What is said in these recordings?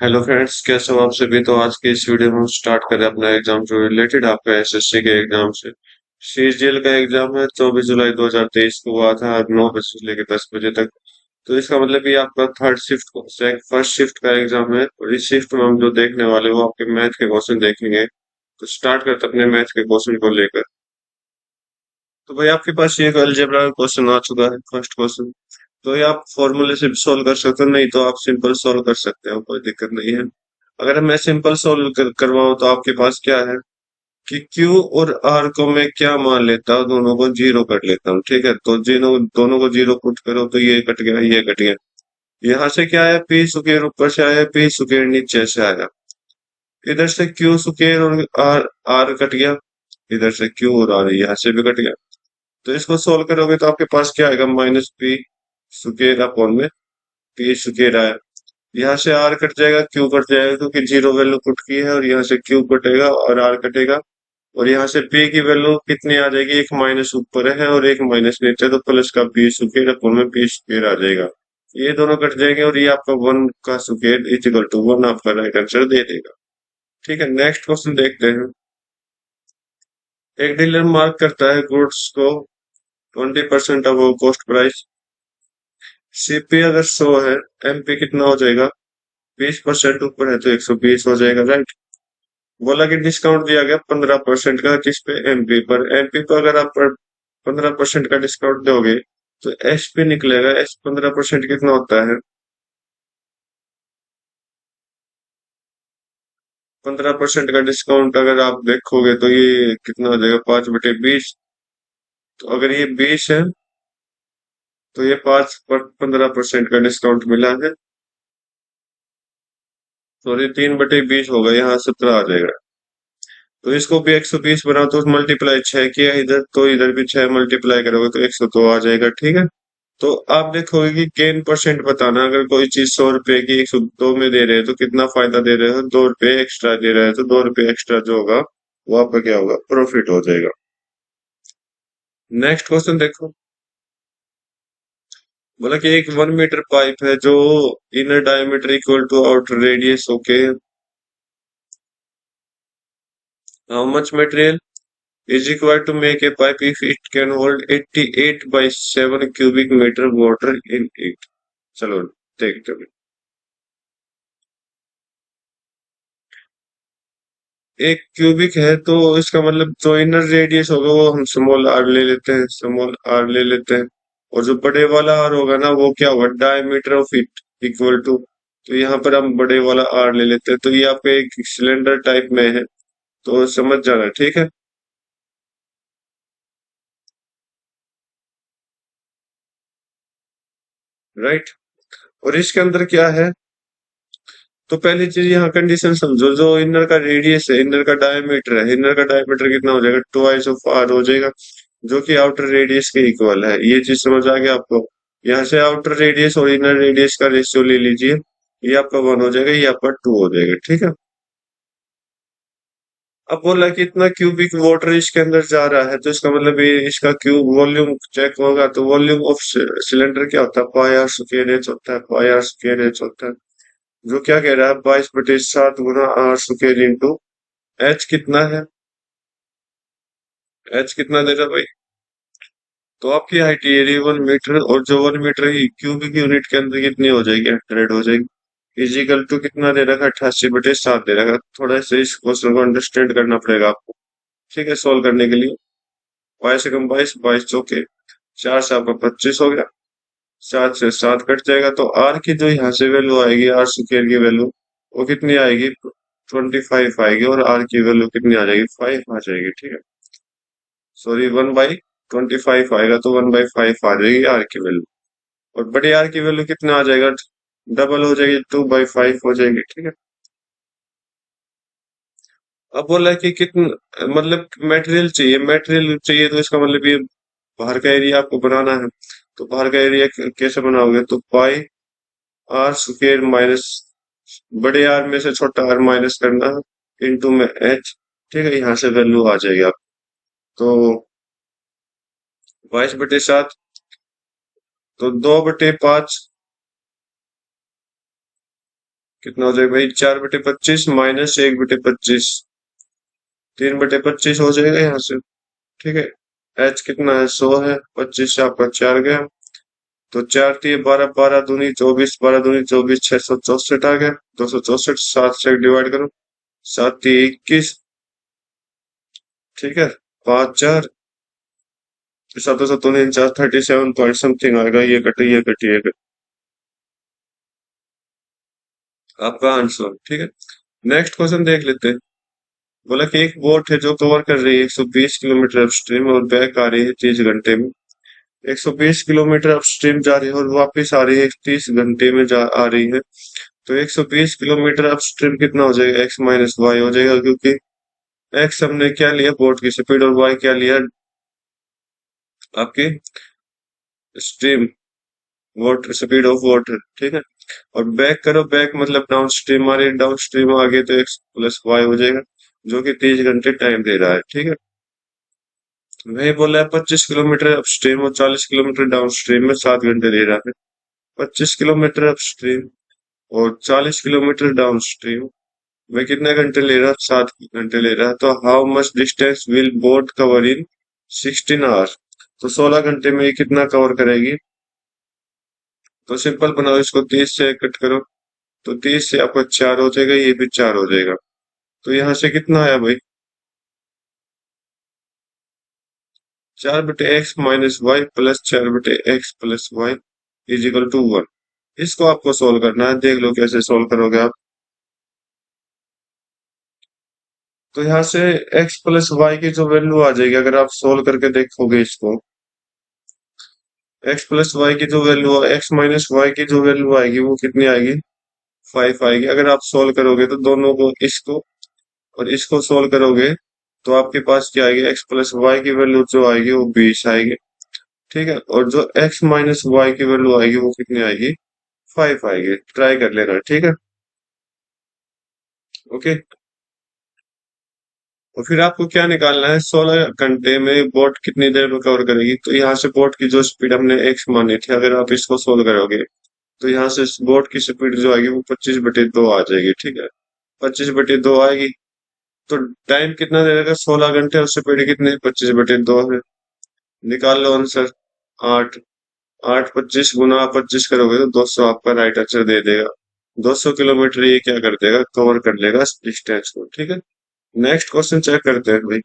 Hello friends, कैसे हो आप सभी। तो आज की इस वीडियो में हम स्टार्ट करें अपना एग्जाम जो रिलेटेड आपका एसएससी के एग्जाम से। सीजीएल का एग्जाम है 24 जुलाई 2023 को हुआ था 9 बजे से लेकर 10 बजे तक। तो इसका मतलब ये आपका थर्ड शिफ्ट फर्स्ट शिफ्ट का एग्जाम है और इस शिफ्ट में हम जो देखने वाले वो आपके मैथ के क्वेश्चन देखेंगे। तो स्टार्ट करते हैं अपने मैथ के क्वेश्चन को लेकर। तो भाई आपके पास ये अलजेब्रा का क्वेश्चन आ चुका है, फर्स्ट क्वेश्चन। तो ये आप फॉर्मूले से भी सोल्व कर सकते हो, नहीं तो आप सिंपल सोल्व कर सकते हो, कोई दिक्कत नहीं है। अगर मैं सिंपल सोल्व करवाऊं तो आपके पास क्या है कि Q और R को मैं क्या मान लेता हूँ, दोनों को जीरो कर लेता हूँ। ठीक है, तो दोनों को जीरो पुट करो तो ये कट गया, ये कट गया। यहाँ से क्या आया, पी स्क्वायर ऊपर से आया, पी स्क्वायर नीचे से आया। इधर से क्यू स्क्वायर और आर आर कट गया, इधर से क्यू और आर यहाँ से भी कट गया। तो इसको सोल्व करोगे तो आपके पास क्या आएगा, माइनस पी स्क्वायर अपॉन में पी स्क्वायर आया। यहाँ से आर कट जाएगा, क्यू कट जाएगा क्योंकि जीरो वैल्यू पुट की है, और यहाँ से क्यू कटेगा और आर कटेगा। और यहाँ से पी की वैल्यू कितनी आ जाएगी, एक माइनस ऊपर है और एक माइनस नीचे, तो प्लस का पी स्क्वायर अपॉन में पी स्क्वायर आ जाएगा। ये दोनों कट जाएंगे और ये आपका वन का स्क्वायर इक्वल टू वन आपका राइट आंसर दे देगा। ठीक है, नेक्स्ट क्वेश्चन देखते हैं। एक डीलर मार्क करता है गुड्स को 20% अबव कॉस्ट प्राइस। सीपी अगर 100 है, एमपी कितना हो जाएगा, 20% ऊपर है तो 120 हो जाएगा, राइट। बोला कि डिस्काउंट दिया गया 15% का, किस पे, एमपी पर। एमपी पर अगर आप 15% का डिस्काउंट दोगे तो एसपी निकलेगा। एस 15% कितना होता है, 15% का डिस्काउंट अगर आप देखोगे तो ये कितना हो जाएगा, 5/20। तो अगर ये 20 है तो ये 5 पर 15% का डिस्काउंट मिला है, तो ये 3/20 होगा, यहाँ 17 आ जाएगा। तो इसको भी 120 बनाओ तो मल्टीप्लाई 6 किया इधर, तो इधर भी 6 मल्टीप्लाई करोगे तो 102 आ जाएगा। ठीक है, तो आप देखोगे कि गेन परसेंट बताना, अगर कोई चीज 100 रुपए की 102 में दे रहे हैं तो कितना फायदा दे रहे हो, 2 रुपए एक्स्ट्रा दे रहे हैं, तो 2 रुपए एक्स्ट्रा जो होगा वो आपका क्या होगा, प्रॉफिट हो जाएगा। नेक्स्ट क्वेश्चन देखो। बोला कि एक 1 मीटर पाइप है जो inner diameter equal to outer radius, okay. How much material is required to make a pipe if it can hold 88 by 7 cubic meter water in it। चलो देखते हैं। एक क्यूबिक है तो इसका मतलब जो इनर रेडियस होगा वो हम स्मॉल आर ले लेते हैं, स्मॉल आर ले लेते हैं। और जो बड़े वाला आर होगा ना वो क्या होगा, diameter of it equal to. तो यहाँ पर हम बड़े वाला आर ले लेते हैं, तो ये आपके एक सिलेंडर टाइप में है, तो समझ जाना, ठीक है, राइट। और इसके अंदर क्या है, तो पहली चीज यहाँ कंडीशन समझो, जो इनर का रेडियस है, इनर का डायमीटर है, इनर का डायमीटर कितना हो जाएगा, ट्वाइस ऑफ आर हो जाएगा, जो कि आउटर रेडियस के इक्वल है। ये चीज समझ आ गया आपको। यहाँ से आउटर रेडियस और इनर रेडियस का रेशियो ले लीजिए, ये आपका 1 हो जाएगा, ये आपका 2 हो जाएगा। ठीक है, अब बोला कि इतना क्यूबिक वाटर इसके अंदर जा रहा है, तो इसका मतलब ये इसका क्यूब वॉल्यूम चेक होगा, तो वॉल्यूम ऑफ सिलेंडर क्या होता है, पाई आर स्क्वायर एच होता है, पाई आर स्क्वायर एच होता है। जो क्या कह रहा है, 22/7 गुना आर स्क्वायर इंटू एच कितना है, एच कितना दे रहा है भाई, तो आपकी हाइट ये रही 1 मीटर, और जो 1 मीटर की क्यूबिक यूनिट के अंदर कितनी हो जाएगी, 100 हो जाएगी। इजिकल टू कितना दे रखा है, 88/7 दे रखा है। थोड़ा सा इस क्वेश्चन को अंडरस्टैंड करना पड़ेगा आपको। ठीक है, सोल्व करने के लिए 22 से कम 22, 22 चौके 4 से आपका 25 हो गया, 7 से 7 कट जाएगा, तो आर की जो यहाँ से वैल्यू आएगी, आर स्क्वायर की वैल्यू वो कितनी आएगी, 25 आएगी, और आर की वैल्यू कितनी आ जाएगी, 5 आ जाएगी। ठीक है, सॉरी 1/25 आएगा, तो 1/5 आ जाएगी आर की वैल्यू। और बड़े आर की वैल्यू कितना आ जाएगा, डबल हो जाएगी, 2/5 हो जाएगी। ठीक है, अब बोला है कि कितना मतलब मटेरियल चाहिए तो इसका मतलब ये बाहर का एरिया आपको बनाना है। तो बाहर का एरिया कैसे बनाओगे, तो पाई आर स्क्वायर माइनस बड़े आर में से छोटा आर माइनस करना है, इंटू में एच। ठीक है, यहाँ से वैल्यू आ जाएगी आप, तो 22/7, तो 2/5 कितना हो जाएगा भाई, 4/25 माइनस 1/25, 3/25 हो जाएगा यहाँ से। ठीक है, एच कितना है, 100 है, 25 से आपका 4 गया, तो 4 12, 12 दूनी 24, 12 दूनी 24, 664 आ गया, 264, 7 से डिवाइड करो, 7 21, ठीक है, 5 4, 7 7 4, 37 पॉइंट समथिंग आएगा, ये कटे ये कटे ये कटे, आपका आंसर। ठीक है, नेक्स्ट क्वेश्चन देख लेते हैं। बोला कि एक बोट है जो कवर कर रही है 120 किलोमीटर अपस्ट्रीम और बैक आ रही है 30 घंटे में। 120 किलोमीटर अपस्ट्रीम जा रही है और वापस आ रही है 30 घंटे में जा आ रही है, तो 120 किलोमीटर अपस्ट्रीम कितना हो जाएगा, एक्स माइनस वाई हो जाएगा, क्योंकि एक्स हमने क्या लिया, बोट की स्पीड, और वाई क्या लिया, आपकी stream, water speed of water. ठीक है, और बैक करो, बैक मतलब डाउन स्ट्रीम आ रही है, डाउन स्ट्रीम आगे तो एक्स प्लस वाई हो जाएगा, जो कि 30 घंटे टाइम दे रहा है। ठीक है, वही बोला है 25 किलोमीटर अपस्ट्रीम और 40 किलोमीटर डाउन स्ट्रीम में 7 घंटे ले रहा है। 25 किलोमीटर अपस्ट्रीम और 40 किलोमीटर डाउन स्ट्रीम में कितने घंटे ले रहा है, 7 घंटे ले रहा है, तो how much distance will boat cover in 16 hours, तो 16 घंटे में ये कितना कवर करेगी। तो सिंपल बनाओ इसको, 30 से कट करो, तो 30 से आपका 4 हो जाएगा, ये भी 4 हो जाएगा, तो यहाँ से कितना आया भाई, 4/x - y plus 4/x+y is equal to 1। इसको आपको सोल्व करना है, देख लो कैसे सोल्व करोगे आप। तो यहाँ से x प्लस वाई की जो वैल्यू आ जाएगी, अगर आप सोल्व करके देखोगे इसको, x प्लस वाई की जो वैल्यू, x माइनस वाई की जो वैल्यू आएगी वो कितनी आएगी, 5 आएगी। अगर आप सोल्व करोगे तो दोनों को, इसको और इसको सोल्व करोगे, तो आपके पास क्या आएगी, x प्लस वाई की वैल्यू जो आएगी वो 20 आएगी। ठीक है, और जो x माइनस वाई की वैल्यू आएगी वो कितनी आएगी, 5 आएगी। ट्राई कर लेना, ठीक है, ओके। और फिर आपको क्या निकालना है, 16 घंटे में बोट कितनी देर में कवर करेगी, तो यहाँ से बोट की जो स्पीड हमने x मानी थी, अगर आप इसको सोल्व करोगे, तो यहाँ से बोट की स्पीड जो आएगी वो 25/2 आ जाएगी। ठीक है, 25/2 आएगी, तो टाइम कितना दे देगा, 16 घंटे, और स्पीड कितनी, 25/2 है। निकाल लो आंसर, 8। 8 25 गुना 25 करोगे तो 200 आपका राइट आंसर दे देगा। 200 किलोमीटर ये क्या कर देगा, कवर कर लेगा डिस्टेंस को। ठीक है, नेक्स्ट क्वेश्चन चेक करते हैं भाई।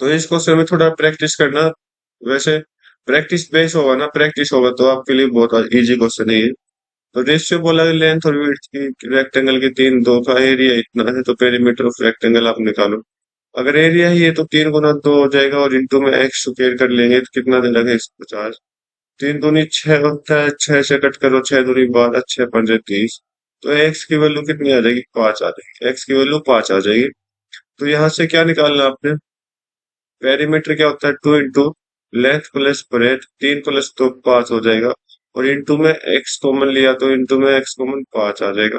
तो इस क्वेश्चन में थोड़ा प्रैक्टिस करना, वैसे प्रैक्टिस बेस होगा ना, प्रैक्टिस होगा तो आपके लिए बहुत इजी क्वेश्चन है ये। तो रेशियो बोला है लेंथ और विड्थ की रेक्टेंगल की 3 2 का एरिया इतना है, तो पेरीमीटर ऑफ रेक्टेंगल आप निकालो। अगर एरिया ही है तो 3 गुना 2 हो जाएगा, और इंटू में एक्स स्क्वायर कर लेंगे तो कितना दे लगे, 150। 3 दूनी 6 होता है, 6 से कट करो, 6 दूनी 12, 6 5 30, तो एक्स की वैल्यू कितनी आ जाएगी, 5 आ जाएगी, एक्स की वैल्यू 5 आ जाएगी। तो यहाँ से क्या निकालना आपने, पेरीमीटर क्या होता है, 2 इंटू लेंथ प्लस ब्रेथ, 3 + 2 5 हो जाएगा, और इंटू में एक्स कॉमन लिया तो इंटू में एक्स कॉमन 5 आ जाएगा।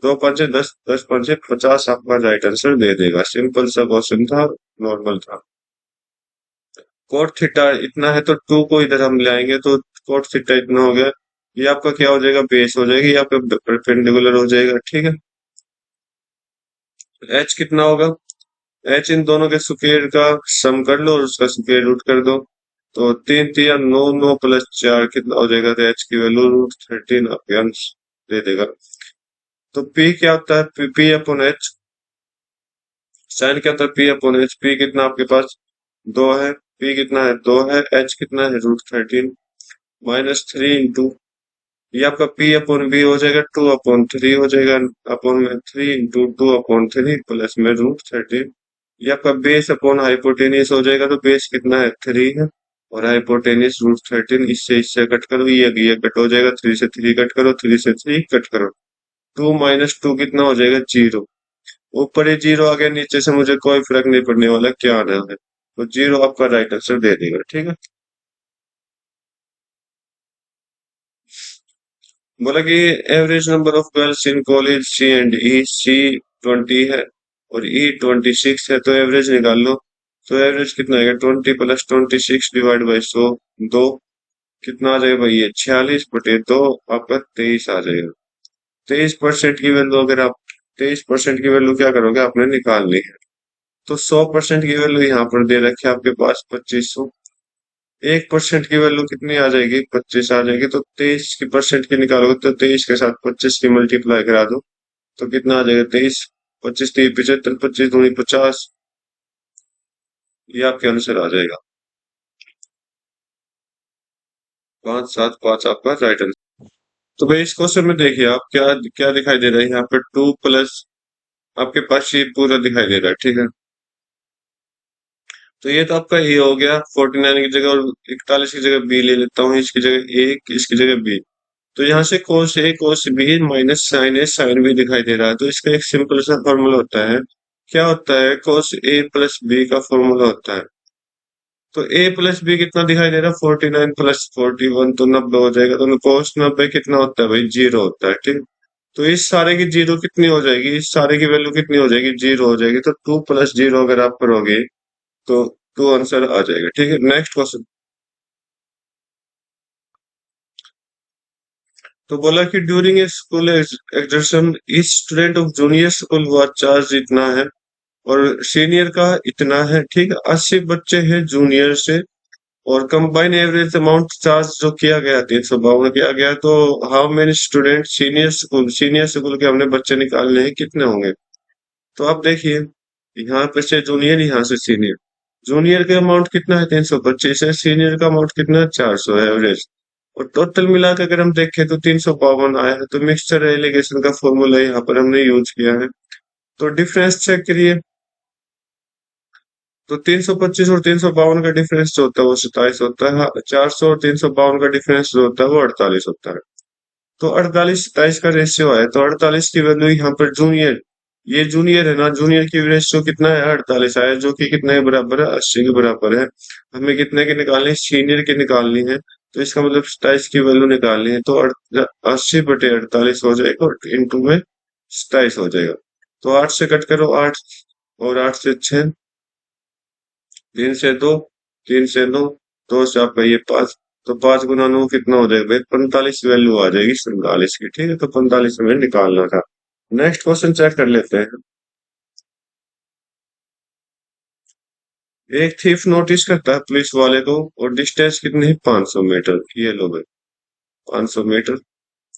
2 5 10, 10 5 50 आपका राइट आंसर दे देगा। सिंपल सा क्वेश्चन था, नॉर्मल था। कोट थीटा इतना है, तो 2 को इधर हम ले आएंगे, तो कोट थीटा इतना हो गया, ये आपका क्या हो जाएगा, बेस हो जाएगी, ये आपका परपेंडिकुलर हो जाएगा। ठीक है, एच कितना होगा, एच इन दोनों के स्क्वायर का सम कर लो और उसका स्क्वायर रूट कर दो, तो 3 3 9 9 प्लस 4 कितना हो जाएगा, तो एच की वैल्यू √13 आपके आंसर दे देगा। तो पी क्या होता है, पी अपॉन एच, साइन क्या होता है, पी अपॉन एच। पी कितना आपके पास, 2 है, पी कितना है, 2 है, एच कितना है, √13 -3 इंटू, ये आपका पी अपॉन बी हो जाएगा, 2/3 हो जाएगा, अपॉन में 3 इंटू 2/3 प्लस में √13। ये आपका बेस अपॉन हाइपोटेनियस हो जाएगा, तो बेस कितना है, 3 है, और हाइपोटेनियस √13, इससे कट करो, ये कट हो जाएगा, 3 से 3 कट करो, 3 से 3 कट करो, 2 - 2 कितना हो जाएगा, 0। ऊपर ही 0 आ गया, नीचे से मुझे कोई फर्क नहीं पड़ने वाला क्या आना है, तो 0 आपका राइट आंसर दे देगा। ठीक है, बोला कि average number of girls in college C and E, C 20 है और ई 26 है, तो एवरेज निकाल लो। तो एवरेज कितना आएगा, 20 + 26 डिवाइड बाई 100, 2 कितना आ जाएगा भाई, ये 46/2 आपका 23 आ जाएगा। 23% की वैल्यू अगर आप 23% की वैल्यू क्या करोगे, आपने निकालनी है। तो 100% की वैल्यू यहाँ पर दे रखी है आपके पास 2500। 1% की वैल्यू कितनी आ जाएगी, 25 आ जाएगी। तो 23 की परसेंट की निकालोगे तो 23 के साथ 25 की मल्टीप्लाई करा दो तो कितना आ जाएगा, 23। 25 3 75, 25 दूनी 50। ये आपके आंसर आ जाएगा 575 आपका राइट आंसर। तो भाई इस क्वेश्चन में देखिए आप क्या क्या दिखाई दे रहा है यहाँ पर, 2 प्लस आपके पास ये पूरा दिखाई दे रहा है, ठीक है। तो ये तो आपका ए हो गया, 49 की जगह और 41 की जगह बी ले लेता हूँ, इसकी जगह ए, इसकी जगह बी। तो यहाँ से कोस ए कोस बी माइनस साइन ए साइन बी दिखाई दे रहा है। तो इसका एक सिंपल सा फॉर्मूला होता है, क्या होता है, कोस ए प्लस बी का फॉर्मूला होता है। तो ए प्लस बी कितना दिखाई दे रहा है, 49 प्लस 41 तो 90 हो जाएगा। तो कोस 90 कितना होता है भाई, 0 होता है, ठीक। तो इस सारे की जीरो कितनी हो जाएगी, इस सारे की वैल्यू कितनी हो जाएगी, 0 हो जाएगी। तो 2 + 0 अगर आप करोगे तो 2 आंसर आ जाएगा, ठीक है। Next question. तो बोला कि ड्यूरिंग ए स्कूल एग्जर्शन इस स्टूडेंट ऑफ जूनियर स्कूल हुआ चार्ज इतना है और सीनियर का इतना है, ठीक है। 80 बच्चे हैं जूनियर से और कंबाइन एवरेज अमाउंट चार्ज जो किया गया 352 किया गया। तो how many student senior school के हमने बच्चे निकालने हैं, कितने होंगे। तो आप देखिए यहाँ पे से जूनियर, यहाँ से सीनियर। जूनियर का अमाउंट कितना है, 325 है। सीनियर का अमाउंट कितना है, 400 है एवरेज। और टोटल मिला के अगर हम देखें तो 352 आया है। तो मिक्सचर एलिगेशन का फॉर्मूला यहाँ पर हमने यूज किया है। तो डिफरेंस चेक करिए। तो 325 और 352 का डिफरेंस जो होता है वो 27 होता है। हाँ, 400 और 352 का डिफरेंस जो होता है वो 48 होता है। तो 48 27 का रेशियो है। तो 48 की वैल्यू यहाँ पर जूनियर, ये जूनियर है ना, जूनियर की रेशियो कितना है, 48 आया, जो कि कितने के बराबर है, 80 के बराबर है। हमें कितने की निकालनी है, सीनियर की निकालनी है। तो इसका मतलब 27 की वैल्यू निकालनी है। तो 80/48 हो जाएगा और इंटू में 27 हो जाएगा। तो 8 से कट करो 8, और 8 से 6, 3 से 2, 3 से 9, 2 से आपका ये 5। तो 5 × 9 कितना हो जाएगा भाई, 45 वैल्यू आ जाएगी 47 की, ठीक है। तो 45 हमें निकालना था। नेक्स्ट क्वेश्चन चेक कर लेते हैं। एक थीफ नोटिस करता है पुलिस वाले को और डिस्टेंस कितनी है, 500 मीटर। ये लो भाई 500 मीटर।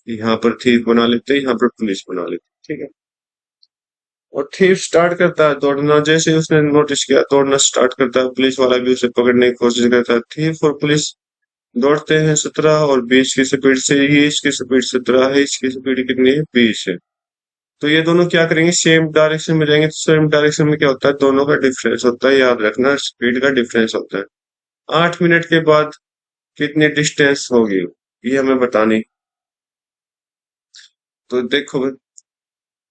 यहाँ पर थीफ बना लेते हैं, यहाँ पर पुलिस बना लेते हैं, ठीक है। और थीफ स्टार्ट करता है दौड़ना, जैसे ही उसने नोटिस किया दौड़ना स्टार्ट करता है, पुलिस वाला भी उसे पकड़ने की कोशिश करता है। थीफ और पुलिस दौड़ते हैं 17 और 20 की स्पीड से। ये इसकी स्पीड 17 है, इसकी स्पीड कितनी है, 20 है। तो ये दोनों क्या करेंगे, सेम डायरेक्शन में जाएंगे। तो सेम डायरेक्शन में क्या होता है, दोनों का डिफरेंस होता है, याद रखना, स्पीड का डिफरेंस होता है। 8 मिनट के बाद कितनी डिस्टेंस होगी, ये हमें बतानी। तो देखो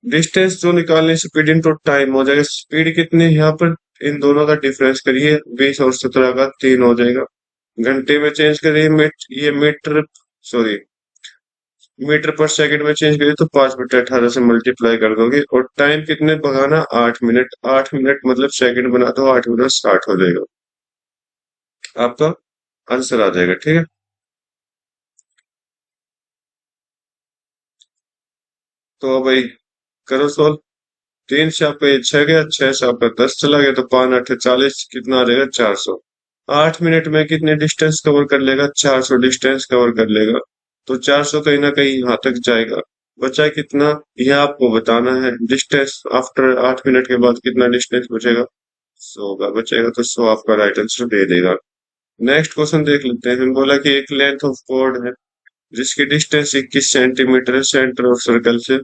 डिस्टेंस जो निकालने, स्पीड इनटू टाइम हो जाएगा। स्पीड कितनी है यहाँ पर, इन दोनों का डिफरेंस करिए, 20 और 17 का 3 हो जाएगा। घंटे में चेंज करिए, ये मीटर, सॉरी, मीटर पर सेकंड में चेंज करिए तो 5/18 से मल्टीप्लाई कर दोगे। और टाइम कितने भगाना, 8 मिनट। 8 मिनट मतलब सेकंड बना दो, 8 मिनट स्टार्ट हो जाएगा, आपका आंसर आ जाएगा, ठीक है। तो भाई करो सोल्व। 3 से आपका ये 6 गया, 6 से आपका 10 चला गया, तो 5 × 8 = 40, कितना आ जाएगा, 400। 8 मिनट में कितने डिस्टेंस कवर कर लेगा, 400 डिस्टेंस कवर कर लेगा। तो 400 कहीं ना कहीं यहाँ तक जाएगा। बचा कितना, यह आपको बताना है। डिस्टेंस आफ्टर 8 मिनट के बाद कितना डिस्टेंस बचेगा, 100 का बचेगा। तो 100 आपका राइट आंसर दे देगा। नेक्स्ट क्वेश्चन देख लेते हैं। बोला कि एक लेंथ ऑफ कॉर्ड है जिसकी डिस्टेंस 21 सेंटीमीटर है सेंटर ऑफ सर्कल से।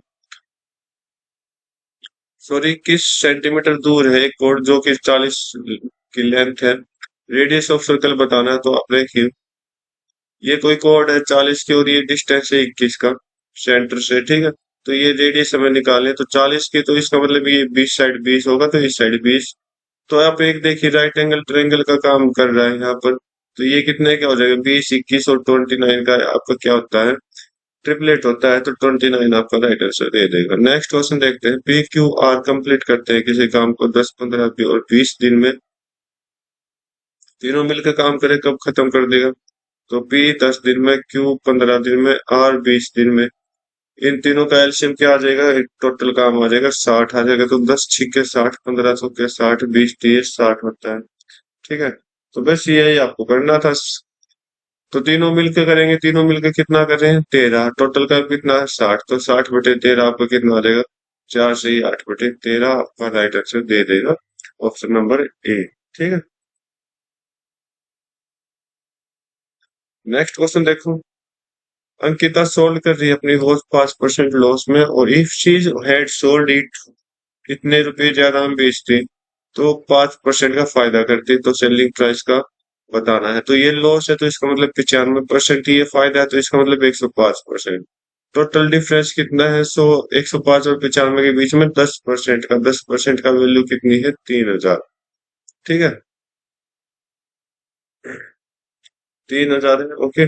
सॉरी, 21 सेंटीमीटर दूर है एक कॉर्ड जो कि 40 की लेंथ है। रेडियस ऑफ सर्कल बताना है। तो आप देखिए ये कोई कॉर्ड है 40 की और ये डिस्टेंस है 21 का सेंटर से, ठीक है। तो ये रेडियस हमें निकालने, तो 40 की, तो इसका मतलब ये 20 साइड 20 होगा, तो इस साइड 20। तो आप एक देखिए राइट एंगल ट्रायंगल का काम कर रहा है यहाँ पर। तो ये कितने क्या हो जाएगा, 20 21 और 29 का आपका क्या होता है, ट्रिपलेट होता है। तो 29 आपका राइट आंसर दे देगा। नेक्स्ट क्वेश्चन देखते हैं। पी क्यू आर कंप्लीट करते हैं किसी काम को 10 15 और 20 दिन में। तीनों मिलकर काम करें कब खत्म कर देगा। तो पी 10 दिन में, क्यू 15 दिन में, आर 20 दिन में। इन तीनों का एलसीएम क्या आ जाएगा, टोटल काम आ जाएगा 60 आ जाएगा। तो 10 छिक्के 60, 15 चौके 60, 20 30 60 होता है। ठीक है, तो बस यही आपको करना था। तो तीनों मिलके करेंगे, तीनों मिलके कितना कर रहे हैं, 13। टोटल का कितना है 60, तो 60/13 आपका कितना आ जाएगा, 4 से ही 8/13 आपका राइट आंसर दे देगा, ऑप्शन नंबर ए। ठीक है, नेक्स्ट क्वेश्चन देखो। अंकिता सोल्ड कर रही है अपनी वॉच 5% लॉस में, और if she had sold it इतने रुपए ज्यादा हम बेचते तो 5% का फायदा करते, तो सेलिंग प्राइस का बताना है। तो ये लॉस है तो इसका मतलब 95%, ये फायदा है तो इसका मतलब 105%। टोटल डिफरेंस कितना है, 105 और 95 के बीच में 10% का, 10% का वैल्यू कितनी है, 3000। ठीक है, 3000 है। ओके,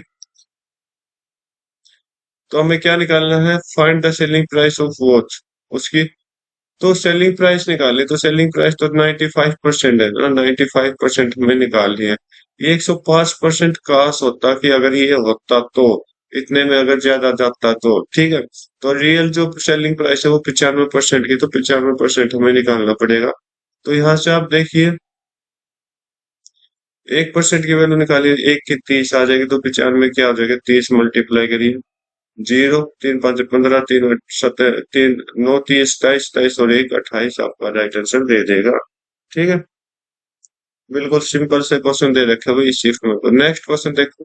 तो हमें क्या निकालना है, find the selling price of watch, उसकी। तो सेलिंग प्राइस निकाले, तो सेलिंग प्राइस तो 95% है ना, 95% हमें निकालनी है। ये 105% काश होता कि अगर ये होता तो, इतने में अगर ज्यादा जाता तो। ठीक है, तो रियल जो सेलिंग प्राइस है वो 95% की, तो 95% हमें निकालना पड़ेगा। तो यहाँ से आप देखिए, 1% की वैल्यू निकालिए, 1 की 30 आ जाएगी, तो 95 क्या हो जाएगा, 30 मल्टीप्लाई करिए, 0 3 5 15 3 8 17 3 9 30 27 27 और 1 28 आपका राइट आंसर दे देगा। ठीक है, बिल्कुल सिंपल से क्वेश्चन दे रखे हुए इस शिफ्ट में। तो नेक्स्ट क्वेश्चन देखो,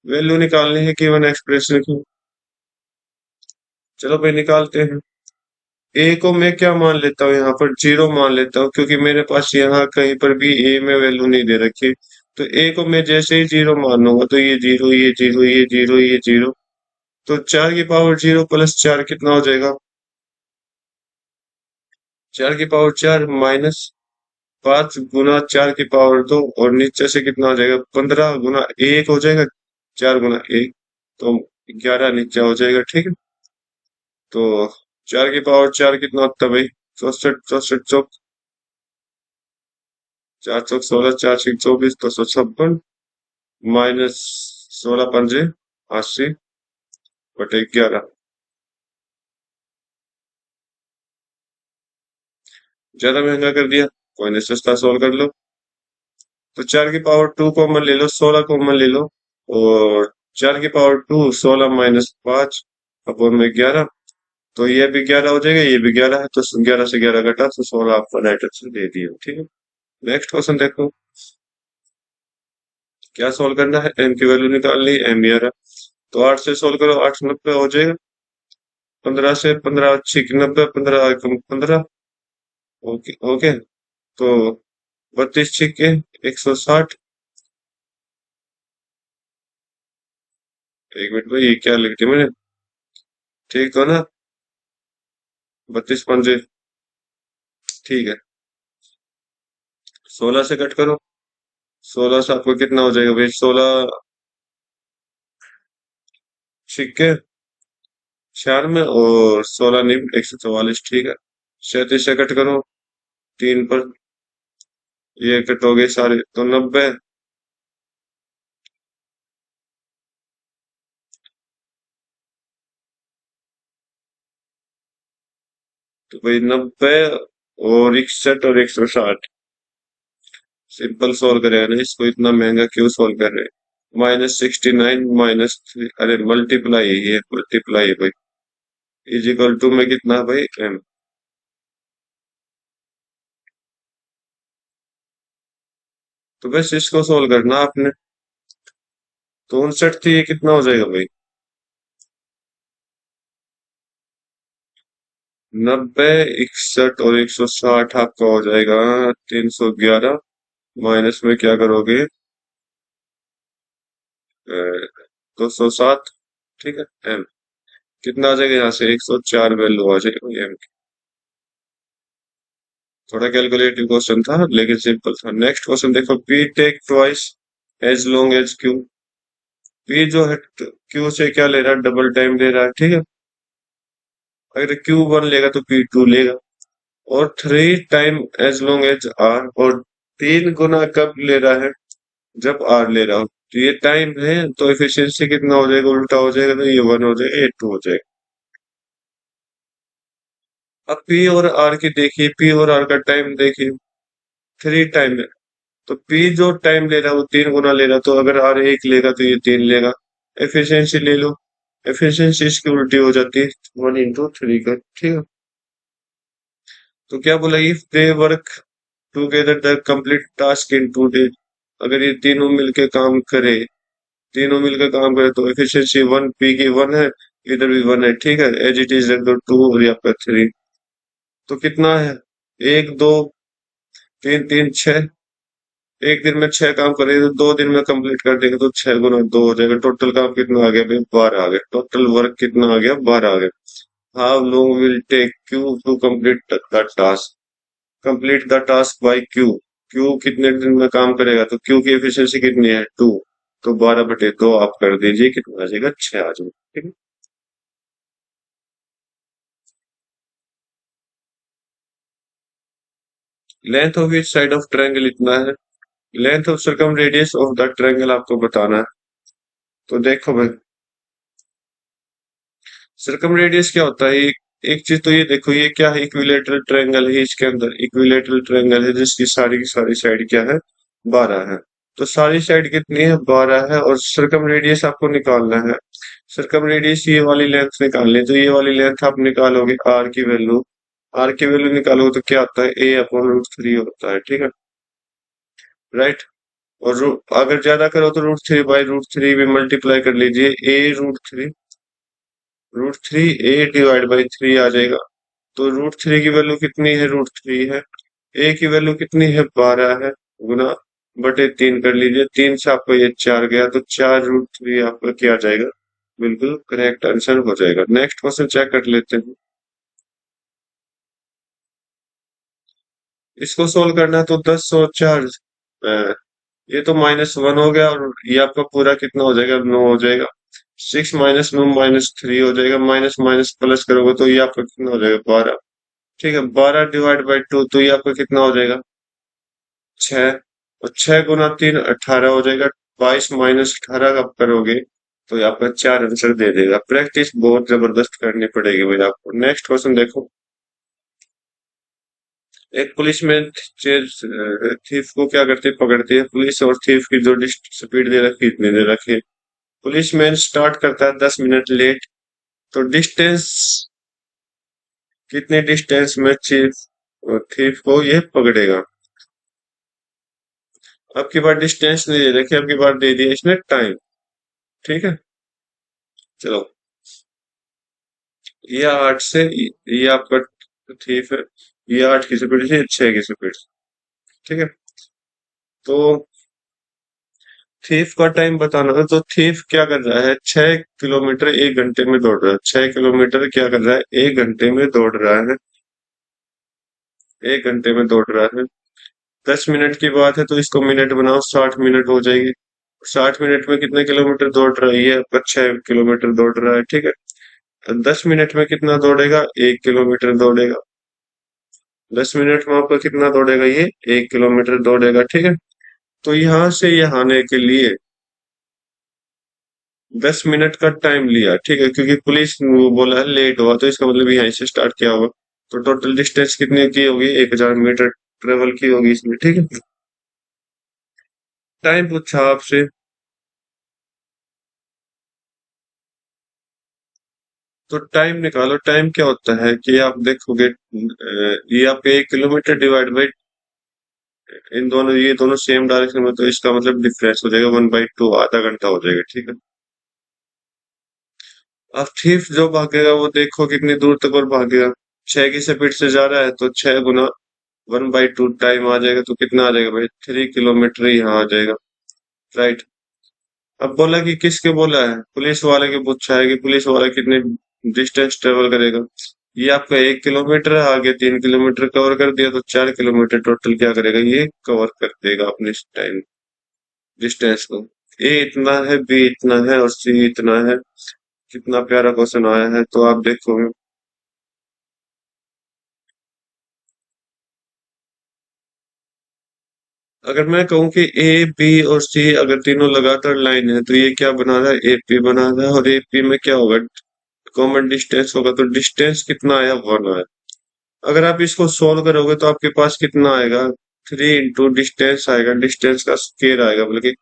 वैल्यू निकालनी है गिवन एक्सप्रेशन की। चलो भाई निकालते हैं। ए को मैं क्या मान लेता हूँ, यहाँ पर 0 मान लेता हूँ, क्योंकि मेरे पास यहाँ कहीं पर भी ए में वैल्यू नहीं दे रखी। तो ए को मैं जैसे ही 0 मान लूंगा, तो ये 0 ये 0 ये 0 ये 0, तो 4 की पावर 0 प्लस 4 कितना हो जाएगा, 4 की पावर 4 माइनस 5 गुना 4 की पावर 2, और नीचे से कितना हो जाएगा, 15 गुना 1 हो जाएगा, 4 गुना 1, तो 11 नीचे हो जाएगा। ठीक है, तो 4 की पावर 4 कितना होता है भाई, 64, 64 चौक, 4 चौक 16, 4 6 24, 256, माइनस 16 पंजे 80/11। ज्यादा महंगा कर दिया, कोई नहीं, सस्ता सोल्व कर लो। तो 4 की पावर 2 कॉमन ले लो, 16 कॉमन ले लो, और 4 की पावर 2 16 - 5 अपॉन में 11, तो ये भी 11 हो जाएगा, ये भी 11 है, तो 11 से 11 घटा तो 16 आपका राइट आंसर दे दिया। ठीक है, नेक्स्ट क्वेश्चन देखो, क्या सोल्व करना है, एम की वैल्यू निकालनी है, एम यार है। तो 8 से सोल्व करो, 8 90 हो जाएगा, 15 से 15 छिक 90, 15 15। ओके ओके, तो 32 छिके 160। एक मिनट भाई, ये क्या लिख दिया मैंने, ठीक तो ना, 32 पंजे, ठीक है। 16 से कट करो, 16 से आपको कितना हो जाएगा भाई, 16 छिके 96, और 16 निम 144। ठीक है, 37 से कट करो, 3 पर, ये कटोगे सारे तो 90, तो भाई 90 और 61 और 160। सिंपल सोल्व करेगा ना, इसको इतना महंगा क्यों सोल्व कर रहे हैं, -69 -3, अरे मल्टीप्लाई है, ये मल्टीप्लाई है भाई, इज इक्वल टू में कितना है भाई, एम। तो बस इसको सोल्व करना आपने। तो 59 थी, ये कितना हो जाएगा भाई, 90 61 और 160 आपका हो जाएगा 311, माइनस में क्या करोगे, 207। ठीक है, एम कितना आ जाएगा, यहाँ से 104 वैल्यू आ जाएगा एम। थोड़ा कैलकुलेटिव क्वेश्चन था लेकिन सिंपल था। नेक्स्ट क्वेश्चन देखो, P take twice as long as Q. P जो है क्यू से क्या ले रहा है, डबल टाइम ले रहा है। ठीक है, अगर Q1 लेगा तो P2 लेगा, और 3 time as long as R, और 3 गुना कब ले रहा है, जब आर ले रहा हो। तो ये टाइम है, तो एफिशिएंसी कितना हो जाएगा, उल्टा हो जाएगा, तो ये 1 हो जाएगा, ये 2 हो जाएगा। अब पी और आर की देखिए, पी और आर का टाइम देखिए, 3 टाइम है। तो पी जो टाइम ले रहा है वो 3 गुना ले रहा है, तो अगर आर 1 लेगा तो ये 3 लेगा। एफिशिएंसी ले लो, एफिशिएंसी इसकी उल्टी हो जाती है 1 into 3 का, ठीक है। तो क्या बोला, if they work together the complete task in 2 days, अगर ये तीनों मिलके काम करे, तीनों मिलकर काम करे तो एफिशिएंसी 1 पी की 1 है, इधर भी 1 है, ठीक है। एज इट इज रख दो 2 और यहाँ पर 3। तो कितना है, 1 2 3 3 6, एक दिन में 6 काम करेंगे तो 2 दिन में कंप्लीट कर देंगे, तो 6 गुना 2 हो जाएगा। टोटल काम कितना आ गया भाई, 12 आ गया। टोटल वर्क कितना आ गया, 12 आ गया। How long will take Q to complete the task, complete the task by Q, Q कितने दिन में काम करेगा, तो क्यू की एफिशिएंसी कितनी है, 2। तो 12/2 आप कर दीजिए, कितना आ जाएगा, 6 आ जाएगा, ठीक है। Length of each side of triangle इतना है, length of circum radius of the triangle आपको बताना है। तो देखो भाई, सर्कम रेडियस क्या होता है, एक चीज तो ये देखो, ये क्या है, इक्विलेटरल ट्रायंगल है, इसके अंदर इक्विलेटरल ट्रायंगल है जिसकी सारी की सारी साइड क्या है, 12 है। तो सारी साइड कितनी है, 12 है, और सर्कम रेडियस आपको निकालना है। सर्कम रेडियस ये वाली लेंथ निकालनी है, तो ये वाली लेंथ आप निकालोगे, आर की वैल्यू निकालोगे तो क्या आता है, A/√3 होता है, ठीक है, राइट। और अगर ज्यादा करो तो √3/√3 भी मल्टीप्लाई कर लीजिए, √3 A/3 आ जाएगा। तो √3 की वैल्यू कितनी है, √3 है। ए की वैल्यू कितनी है, 12 है, गुना बटे 3 कर लीजिए, 3 से आपका ये 4 गया, तो 4√3 आपका क्या आ जाएगा, बिल्कुल करेक्ट आंसर हो जाएगा। नेक्स्ट क्वेश्चन चेक कर लेते हैं। इसको सोल्व करना है तो 10 और 4, ये तो -1 हो गया, और ये आपका पूरा कितना हो जाएगा, 9 हो जाएगा। 6 - 9 - 3 हो जाएगा, माइनस माइनस प्लस करोगे तो ये आपका कितना हो जाएगा, 12, ठीक है। 12/2 तो ये आपका कितना हो जाएगा, 6। और 6 गुना 3 18 हो जाएगा। 22 - 18 आप करोगे तो ये आपका 4 आंसर दे देगा। प्रैक्टिस बहुत जबरदस्त करनी पड़ेगी भाई आपको। नेक्स्ट क्वेश्चन देखो, एक पुलिसमैन थीफ को क्या करती है, पकड़ती है। पुलिस और थीफ की जो स्पीड दे रखी है, इतनी दे रखी है। पुलिसमैन स्टार्ट करता है 10 मिनट लेट, तो डिस्टेंस, कितने डिस्टेंस में थीफ को ये पकड़ेगा। अब की बार डिस्टेंस नहीं दे रखी, अब की बार दे दिया इसने टाइम, ठीक है। चलो, ये 8 से, ये आपका थीफ है, ये 8 की स्पीड से, 6 की स्पीड से, ठीक है। तो थीफ का टाइम बताना है, तो थीफ क्या कर रहा है, 6 किलोमीटर 1 घंटे में दौड़ रहा है। 6 किलोमीटर क्या कर रहा है, 1 घंटे में दौड़ रहा है, 1 घंटे में दौड़ रहा है। 10 मिनट की बात है तो इसको मिनट बनाओ, 60 मिनट हो जाएगी। 60 मिनट में कितने किलोमीटर दौड़ रहा है, ये आपका 6 किलोमीटर दौड़ रहा है, ठीक है। तो 10 मिनट में कितना दौड़ेगा, 1 किलोमीटर दौड़ेगा। 10 मिनट में आपका कितना दौड़ेगा, ये 1 किलोमीटर दौड़ेगा, ठीक है। तो यहाँ से यहाँ आने के लिए 10 मिनट का टाइम लिया, ठीक है, क्योंकि पुलिस वो बोला है लेट हुआ, तो इसका मतलब यहीं से स्टार्ट किया होगा। तो टोटल डिस्टेंस कितनी की होगी, 1000 मीटर ट्रेवल की होगी इसमें, ठीक है। टाइम पूछा आपसे, तो टाइम निकालो। टाइम क्या होता है कि आप देखोगे, ये आप 1 किलोमीटर डिवाइड बाई, इन दोनों, ये दोनों सेम डायरेक्शन में, तो इसका मतलब डिफरेंस हो जाएगा 1/2, आधा घंटा हो जाएगा, ठीक है। अब थीफ जो भागेगा वो देखो कितनी दूर तक और भागेगा, 6 की स्पीड से जा रहा है, तो 6 गुना 1/2 टाइम आ जाएगा, तो कितना आ जाएगा भाई, 3 किलोमीटर यहाँ आ जाएगा, राइट। अब बोला कि किसके बोला है, पुलिस वाले के पूछा है कि पुलिस वाला कितने डिस्टेंस ट्रेवल करेगा। ये आपका 1 किलोमीटर है, आगे 3 किलोमीटर कवर कर दिया, तो 4 किलोमीटर टोटल क्या करेगा, ये कवर कर देगा अपने टाइम डिस्टेंस को। ए इतना है, बी इतना है, और सी इतना है। कितना प्यारा क्वेश्चन आया है, तो आप देखोगे। अगर मैं कहूँ कि ए बी और सी अगर तीनों लगातार लाइन है, तो ये क्या बना रहा है, एपी बना रहा है, और एपी में क्या होगा, कॉमन डिस्टेंस होगा, तो डिस्टेंस कितना आया, 1 आया। अगर आप इसको सोल्व करोगे तो आपके पास कितना आएगा, 3 इंटू डिस्टेंस आएगा, डिस्टेंस का स्क्वायर आएगा, बल्कि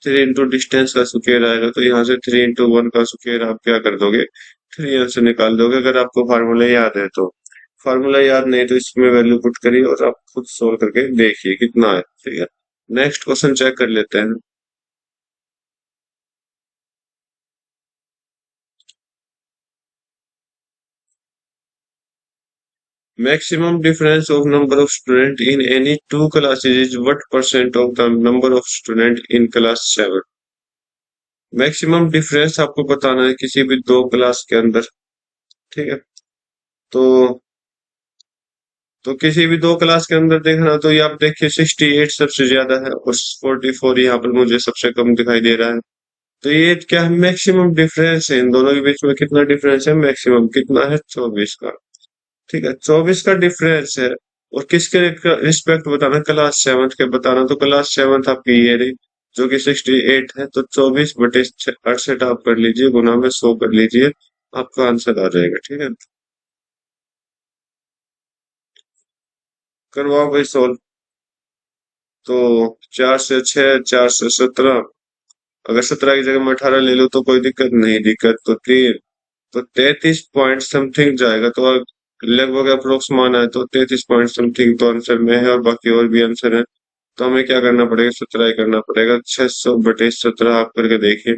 3 इंटू डिस्टेंस का स्क्वायर आएगा, तो यहाँ से 3 इंटू 1 का स्क्वायर आप क्या कर दोगे, 3 से निकाल दोगे, अगर आपको फार्मूला याद है तो। फार्मूला याद नहीं तो इसमें वैल्यू पुट करिए और आप खुद सोल्व करके देखिए कितना है, ठीक है। नेक्स्ट क्वेश्चन चेक कर लेते हैं। Maximum difference of number of students in any two classes is what percent of the number of students in class 7? Maximum difference आपको बताना है किसी भी दो क्लास के अंदर, ठीक है। तो किसी भी दो क्लास के अंदर देखना, तो ये आप देखिए 68 सबसे ज्यादा है और 44 यहाँ पर मुझे सबसे कम दिखाई दे रहा है। तो ये क्या है, मैक्सिमम डिफरेंस है, इन दोनों के बीच में कितना डिफरेंस है, मैक्सिमम कितना है, 24 का, ठीक है। 24 का डिफरेंस है। और किसके रिस्पेक्ट बताना, क्लास 7 के बताना, तो क्लास 7 आपकी ये रही जो कि 68 है, तो 24/68 आप कर लीजिए, गुना में 100 कर लीजिए, आपका आंसर आ जाएगा, ठीक है। करवाओ भाई सोल्व। तो 4 से 6, 4 से 17, अगर 17 की जगह मैं 18 ले लूँ तो कोई दिक्कत नहीं, दिक्कत तो 3, तो 33 पॉइंट समथिंग जाएगा, तो लगभग अप्रोक्स माना है, तो 33 पॉइंट समथिंग तो आंसर में है, और बाकी और भी आंसर है। तो हमें क्या करना पड़ेगा, 17 ही करना पड़ेगा, 600/17 आप करके देखिए।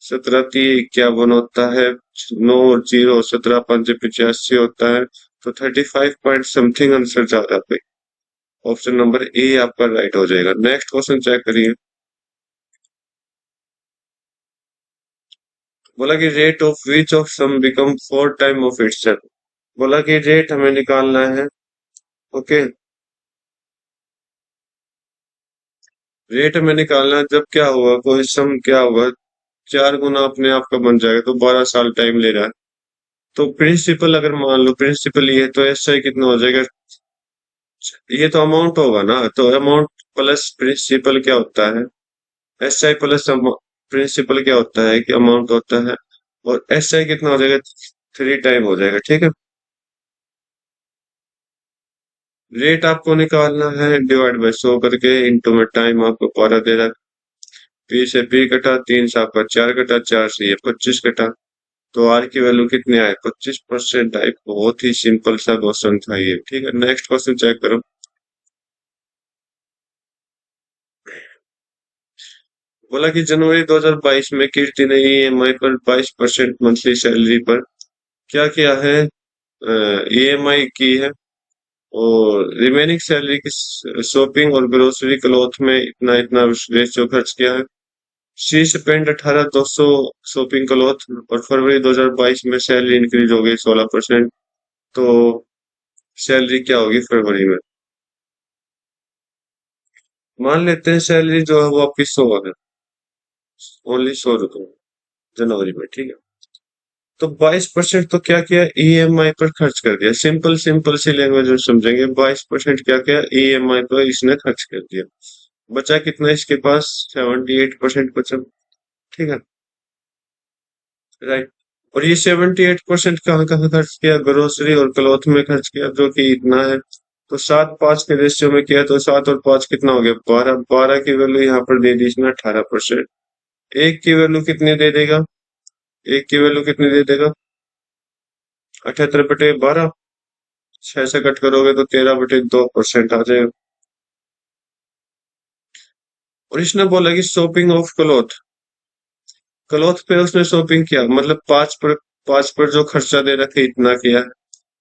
17×3 = 51 होता है, 9 और 0, 17×5 = 85 होता है, तो 35 पॉइंट समथिंग आंसर जा रहा है। ऑप्शन नंबर ए आपका राइट हो जाएगा। नेक्स्ट क्वेश्चन चेक करिए। बोला कि rate of which of sum become 4 time of itself. बोला कि रेट हमें निकालना है, ओके। रेट हमें निकालना है जब क्या हुआ, कोई सम क्या हुआ, 4 गुना अपने आप का बन जाएगा, तो 12 साल टाइम ले रहा है। तो प्रिंसिपल अगर मान लो प्रिंसिपल ये है, तो एस आई कितना हो जाएगा, ये तो अमाउंट होगा ना, तो अमाउंट प्लस प्रिंसिपल क्या होता है, एस आई प्लस प्रिंसिपल क्या होता है कि अमाउंट होता है, और एस आई कितना हो जाएगा, 3 टाइम हो जाएगा, ठीक है। रेट आपको निकालना है डिवाइड बाय 100 करके, इंटू में टाइम आपको पूरा दे रहा है, पी से पी कटा, 3 से आपका 4 कटा, 4 से ये 25 कटा, तो आर की वैल्यू कितनी आए, 25% आए। बहुत ही सिंपल सा क्वेश्चन था ये, ठीक है। नेक्स्ट क्वेश्चन चेक करो। बोला कि जनवरी 2022 में कीर्ति ने ईएमआई पर 22% मंथली सैलरी पर क्या किया है, ईएमआई की है, और रिमेनिंग सैलरी की शॉपिंग और ग्रोसरी क्लॉथ में इतना इतना रेशियो खर्च किया है। शी स्पेंड 18,200 शॉपिंग क्लॉथ, और फरवरी 2022 में सैलरी इंक्रीज हो गई 16%, तो सैलरी क्या होगी फरवरी में। मान लेते हैं सैलरी जो है वो आपकी 100 है, ओनली 100 रुपए जनवरी में, ठीक है। तो 22% तो क्या किया, ईएमआई पर खर्च कर दिया, सिंपल सिंपल सी लैंग्वेज में समझेंगे, 22% क्या किया, ईएमआई पर इसने खर्च कर दिया। बचा कितना इसके पास, 78% बचा, ठीक है, राइट। और ये 78% कहाँ कहाँ खर्च किया, ग्रोसरी और क्लॉथ में खर्च किया, जो कि इतना है। तो 7:5 के रेशियो में किया, तो 7 और 5 कितना हो गया, 12, 12 की वैल्यू यहाँ पर दे दी इसने 18%। एक की वैल्यू कितनी दे देगा, एक की वैल्यू कितनी दे देगा, 78/12, 6 से कट करोगे तो 13/2% आ जाएगा। और इसने बोला कि शॉपिंग ऑफ क्लॉथ, क्लॉथ पे उसने शॉपिंग किया, मतलब 5 पर जो खर्चा दे रखे इतना किया है।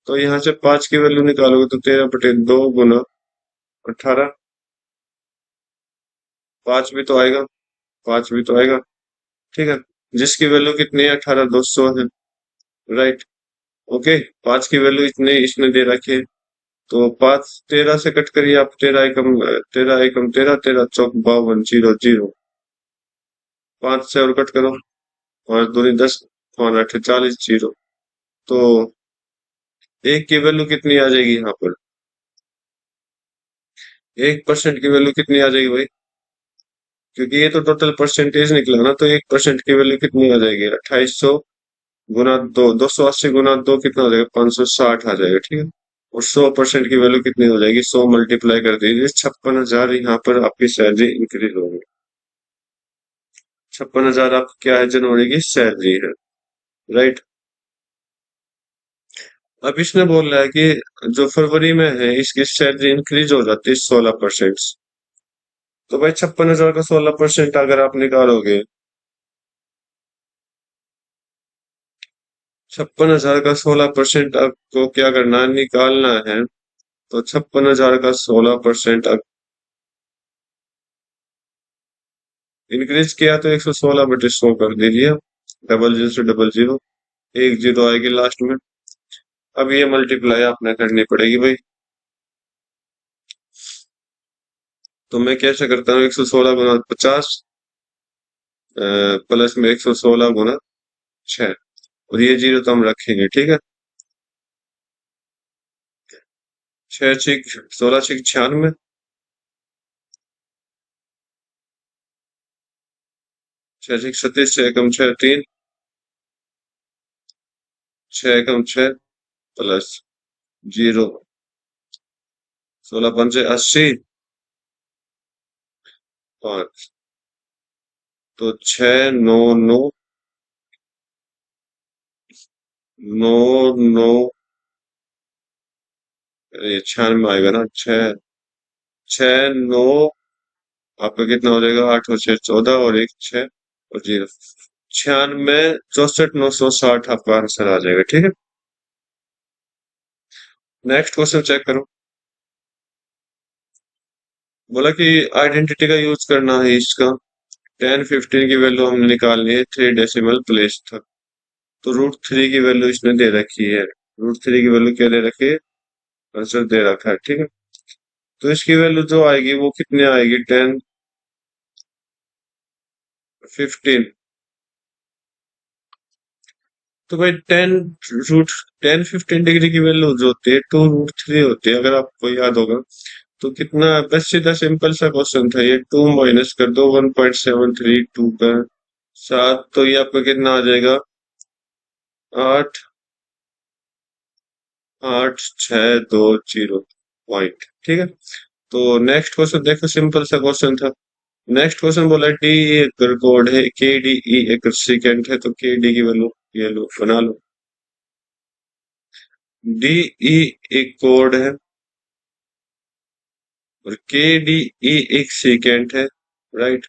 तो यहाँ से 5 की वैल्यू निकालोगे तो 13/2 गुना 18, 5 भी तो आएगा, 5 भी तो आएगा, ठीक है। जिसकी वैल्यू कितनी है, 18,200 है, राइट, ओके। 5 की वैल्यू इतने इसने दे रखी है, तो 5 13 से कट करिए आप, 13 एकम 13 एकम 13, 13 चौक 52, 0 0, 5 से और कट करो, 5 दूनी 10, 5 8 40, 0। तो एक की वैल्यू कितनी आ जाएगी यहाँ पर, 1% की वैल्यू कितनी आ जाएगी भाई, क्योंकि ये तो टोटल परसेंटेज निकला ना, तो 1% की वैल्यू कितनी आ जाएगी, 2800 गुना 2, 280 गुना 2 कितना हो जाएगा, 560 आ जाएगा, ठीक है। और 100% की वैल्यू कितनी हो जाएगी, 100 मल्टीप्लाई कर दीजिए, 56,000 यहाँ पर आपकी सैलरी इंक्रीज होगी। 56,000 आपकी क्या है, जनवरी की सैलरी है, राइट। अब इसने बोल रहा है कि जो फरवरी में है इसकी सैलरी इंक्रीज हो जाती है 16%। तो भाई 56,000 का 16% अगर आप निकालोगे, 56,000 का 16% आपको क्या करना है, निकालना है। तो 56,000 का 16% इंक्रीज किया तो 116/100 कर दीजिए, डबल जीरो से डबल जीरो, एक जीरो आएगी लास्ट में। अब ये मल्टीप्लाई आपने करनी पड़ेगी भाई। तो मैं कैसे करता हूँ, 116 × 50 प्लस में 116 × 6, और ये जीरो तो हम रखेंगे, ठीक है। 6×6 = 16, 6×6 = 36, 6 × 6 = 3, 6 × 6 प्लस जीरो, 16×5 = 80, 5, तो 6, 9, 9, 9, 9, ये 96 आएगा ना, 6, 6, 9, आपका कितना हो जाएगा, 8 और 6 = 14, और एक 6 और जीरो, 96, 64, 960 आपका आंसर आ जाएगा, ठीक है। नेक्स्ट क्वेश्चन चेक करो। बोला कि आइडेंटिटी का यूज करना है इसका, 10, 15 की वैल्यू हमने निकालनी है 3 डेसिमल प्लेस तक। तो √3 की वैल्यू इसने दे रखी है, √3 की वैल्यू क्या दे रखी है, आंसर दे रखा है, ठीक है। तो इसकी वैल्यू जो आएगी वो कितनी आएगी, 10, 15। तो भाई 10, 15 डिग्री की वैल्यू जो होती है 2√3 होती है, अगर आपको याद होगा। तो कितना, बस सीधा सिंपल सा क्वेश्चन था ये, 2 माइनस कर दो 1.732 का 7, तो ये आपका कितना आ जाएगा, 8, 8, 6, 2, 0 पॉइंट, ठीक है। तो नेक्स्ट क्वेश्चन देखो, सिंपल सा क्वेश्चन था। नेक्स्ट क्वेश्चन बोला डी एक कोड है, के डी ई एक सेकेंड है, तो के डी की वैल्यू ये लो बना लो। डी ई एक कोड है और के डी ई एक सेकेंड है, राइट।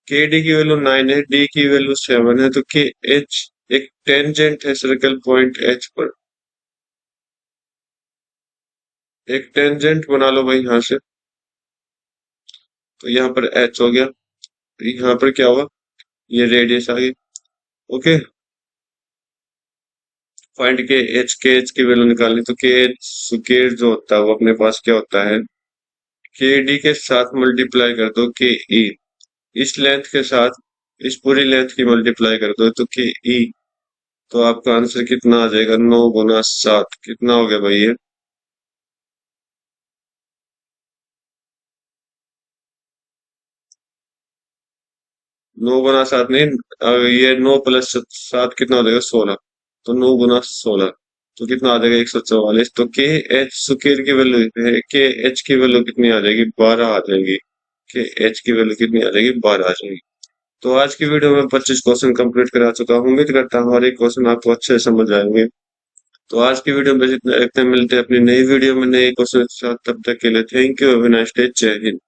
के डी की वैल्यू 9 है, डी की वैल्यू 7 है, तो के एच एक टेंजेंट है सर्कल पॉइंट एच पर। एक टेंजेंट बना लो भाई यहाँ से, तो यहाँ पर एच हो गया, यहाँ पर क्या हुआ, ये रेडियस आ गई, ओके। फाइंड के एच की वैल्यू निकालनी, तो के एच जो होता है वो अपने पास क्या होता है, के डी के साथ मल्टीप्लाई कर दो के ई, इस लेंथ के साथ इस पूरी लेंथ की मल्टीप्लाई कर दो तो के ई, तो आपका आंसर कितना आ जाएगा, 9 × 7, कितना हो गया भाई ये, 9 × 7 नहीं, ये 9 + 7 कितना हो जाएगा, 16, तो 9 × 16, तो कितना आ जाएगा, 144। तो के एच स्क्वायर की वैल्यू है, के एच की वैल्यू कितनी आ जाएगी, 12 आ जाएगी, के एच की वैल्यू कितनी आ जाएगी, 12 आ जाएगी। तो आज की वीडियो में 25 क्वेश्चन कंप्लीट करा चुका हूँ, उम्मीद करता हूँ हर एक क्वेश्चन आपको अच्छे से समझ आएंगे। तो आज की वीडियो में जितना, इतने मिलते हैं अपनी नई वीडियो में नए क्वेश्चन के साथ, तब तक के लिए thank you, have a nice day, जय हिंद।